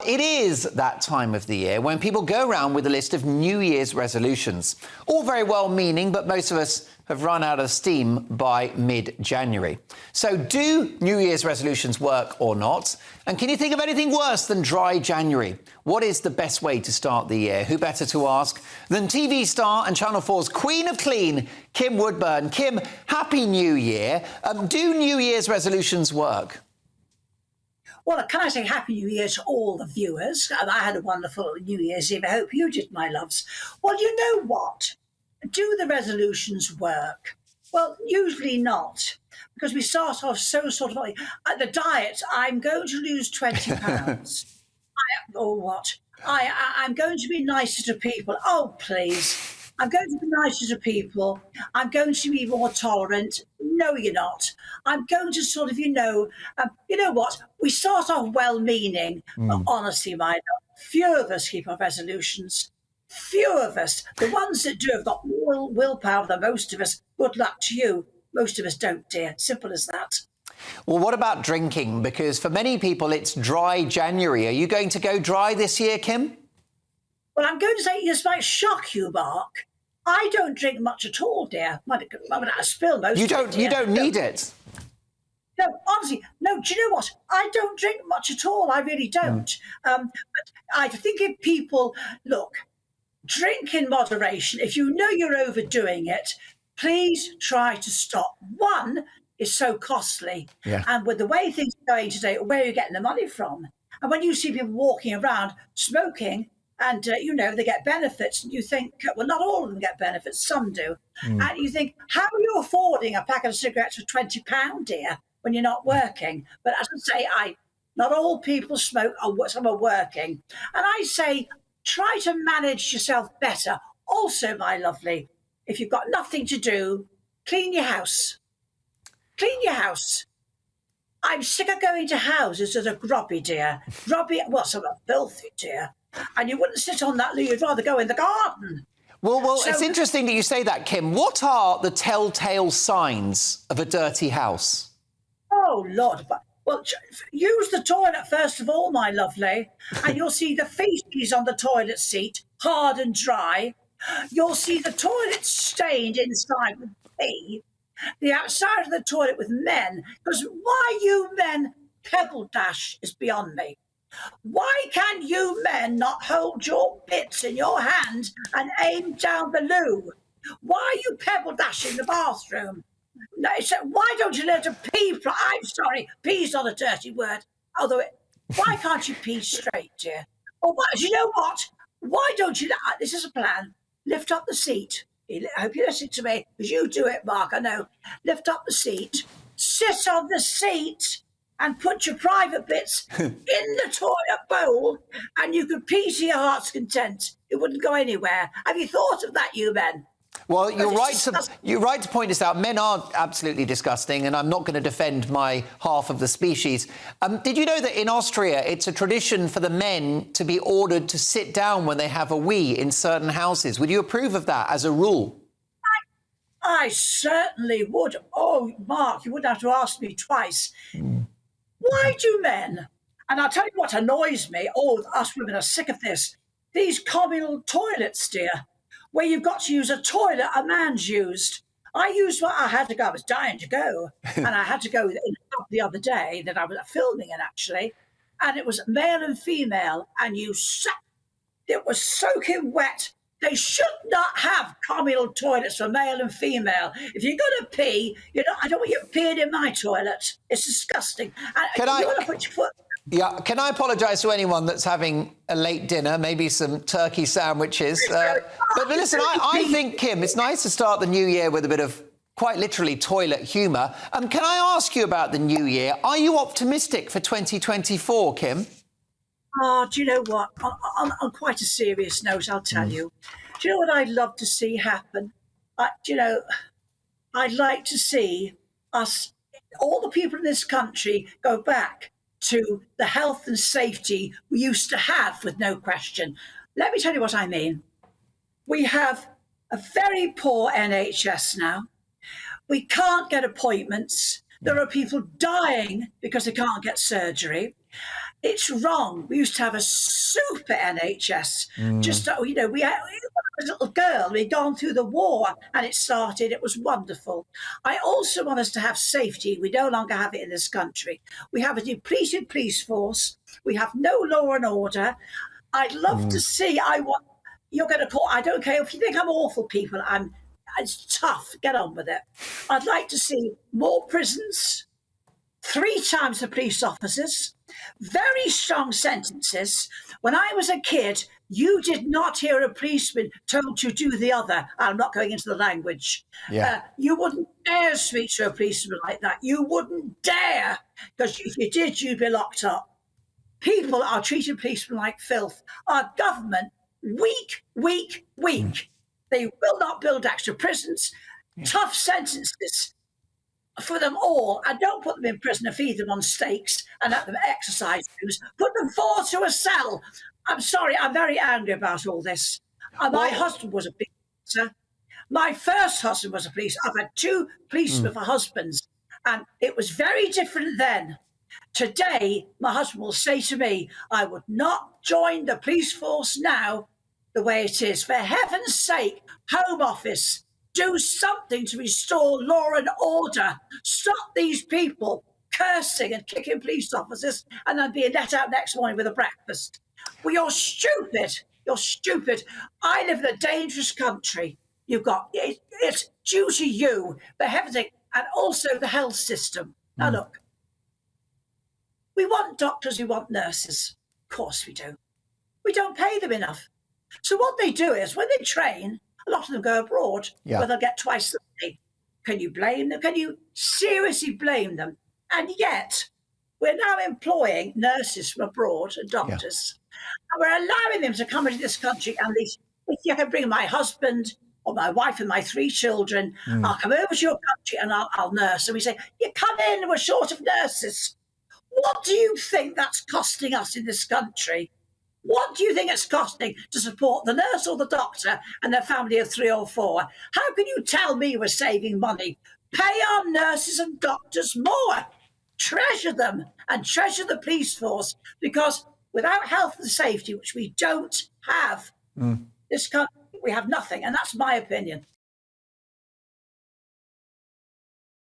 it is that time of the year when people go around with a list of New Year's resolutions. All very well-meaning, but most of us have run out of steam by mid-January. So do New Year's resolutions work or not? And can you think of anything worse than dry January? What is the best way to start the year? Who better to ask than TV star and Channel 4's Queen of Clean, Kim Woodburn. Kim, Happy New Year. Do New Year's resolutions work? Well, can I say Happy New Year to all the viewers? And I had a wonderful New Year's Eve. I hope you did, my loves. Well, you know what? Do the resolutions work? Well, usually not, because we start off so sort of like the diet. I'm going to lose 20 pounds. I'm going to be nicer to people. Oh, please. I'm going to be nicer to people. I'm going to be more tolerant. No, you're not. I'm going to sort of, you know what? We start off well-meaning, but honestly, my love, few of us keep our resolutions. Few of us. The ones that do have got more willpower than most of us. Good luck to you. Most of us don't, dear. Simple as that. Well, what about drinking? Because for many people, it's dry January. Are you going to go dry this year, Kim? Well, I'm going to say this might shock you, Mark. I don't drink much at all, dear. I spill most You of it, dear. You don't need it. No, honestly, no, do you know what? I don't drink much at all. I really don't. But I think if people, look, drink in moderation. If you know you're overdoing it, please try to stop. One is so costly. Yeah. And with the way things are going today, where are you getting the money from? And when you see people walking around smoking, and, they get benefits, and you think, well, not all of them get benefits, some do. And you think, how are you affording a packet of cigarettes for £20, dear, when you're not working? But as I say, not all people smoke, some are working. And I say, try to manage yourself better. Also, my lovely, if you've got nothing to do, clean your house. Clean your house. I'm sick of going to houses that are grubby, dear. Grubby, some are filthy, dear. And you wouldn't sit on that loo, you'd rather go in the garden. Well, so, it's interesting that you say that, Kim. What are the telltale signs of a dirty house? Oh, Lord. Well, use the toilet first of all, my lovely, and you'll see the feces on the toilet seat, hard and dry. You'll see the toilet stained inside with pee, the outside of the toilet with men, because why you men pebble dash is beyond me. Why can you men not hold your bits in your hand and aim down the loo? Why are you pebble dashing the bathroom? No, why don't you learn to pee? I'm sorry, pee's not a dirty word. Although, why can't you pee straight, dear? Or you know what? Why don't you? This is a plan. Lift up the seat. I hope you listen to me, because you do it, Mark. I know. Lift up the seat. Sit on the seat. And put your private bits in the toilet bowl, and you could pee to your heart's content. It wouldn't go anywhere. Have you thought of that, you men? Well, you're right to point this out. Men are absolutely disgusting, and I'm not going to defend my half of the species. Did you know that in Austria, it's a tradition for the men to be ordered to sit down when they have a wee in certain houses? Would you approve of that as a rule? I certainly would. Oh, Mark, you wouldn't have to ask me twice. Why do men, and I'll tell you what annoys me, us women are sick of this, these communal toilets, dear, where you've got to use a toilet a man's used. I was dying to go, and I had to go the other day that I was filming it, actually, and it was male and female, and it was soaking wet. They should not have communal toilets for male and female. If you're going to pee, I don't want you peeing in my toilet. It's disgusting. You want to put your foot... Yeah, can I apologise to anyone that's having a late dinner, maybe some turkey sandwiches? But listen, I think, Kim, it's nice to start the new year with a bit of, quite literally, toilet humour. Can I ask you about the new year? Are you optimistic for 2024, Kim? Oh, do you know what? On quite a serious note, I'll tell you. Do you know what I'd love to see happen? I'd like to see us, all the people in this country, go back to the health and safety we used to have, with no question. Let me tell you what I mean. We have a very poor NHS now. We can't get appointments. There are people dying because they can't get surgery. It's wrong. We used to have a super NHS. Just, we had, when I was a little girl, we'd gone through the war and it started. It was wonderful. I also want us to have safety. We no longer have it in this country. We have a depleted police force. We have no law and order. I'd love to see, you're going to call, I don't care if you think I'm awful, people. It's tough. Get on with it. I'd like to see more prisons, 3 times the police officers, very strong sentences. When I was a kid, you did not hear a policeman told to do the other. I'm not going into the language. Yeah. You wouldn't dare speak to a policeman like that. You wouldn't dare, because if you did, you'd be locked up. People are treating policemen like filth. Our government, weak. They will not build extra prisons, tough sentences for them all, and don't put them in prison and feed them on steaks and let them exercise rooms. Put them 4 to a cell. I'm sorry, I'm very angry about all this. My husband was a police officer. My first husband was a police. I've had 2 policemen for husbands, and it was very different then. Today, my husband will say to me, I would not join the police force now the way it is. For heaven's sake, Home Office, do something to restore law and order. Stop these people cursing and kicking police officers and then being let out next morning with a breakfast. Well, you're stupid. You're stupid. I live in a dangerous country. It's due to you, for heaven's sake, and also the health system. Now, look, we want doctors, we want nurses. Of course we do. We don't pay them enough. So what they do is, when they train, a lot of them go abroad, where they'll get twice the pay. Can you blame them? Can you seriously blame them? And yet, we're now employing nurses from abroad and doctors, and we're allowing them to come into this country. And if you can bring my husband or my wife and my 3 children, I'll come over to your country and I'll nurse. And we say, you come in, we're short of nurses. What do you think that's costing us in this country? What do you think it's costing to support the nurse or the doctor and their family of 3 or 4? How can you tell me we're saving money? Pay our nurses and doctors more. Treasure them and treasure the police force, because without health and safety, which we don't have, this country, we have nothing. And that's my opinion.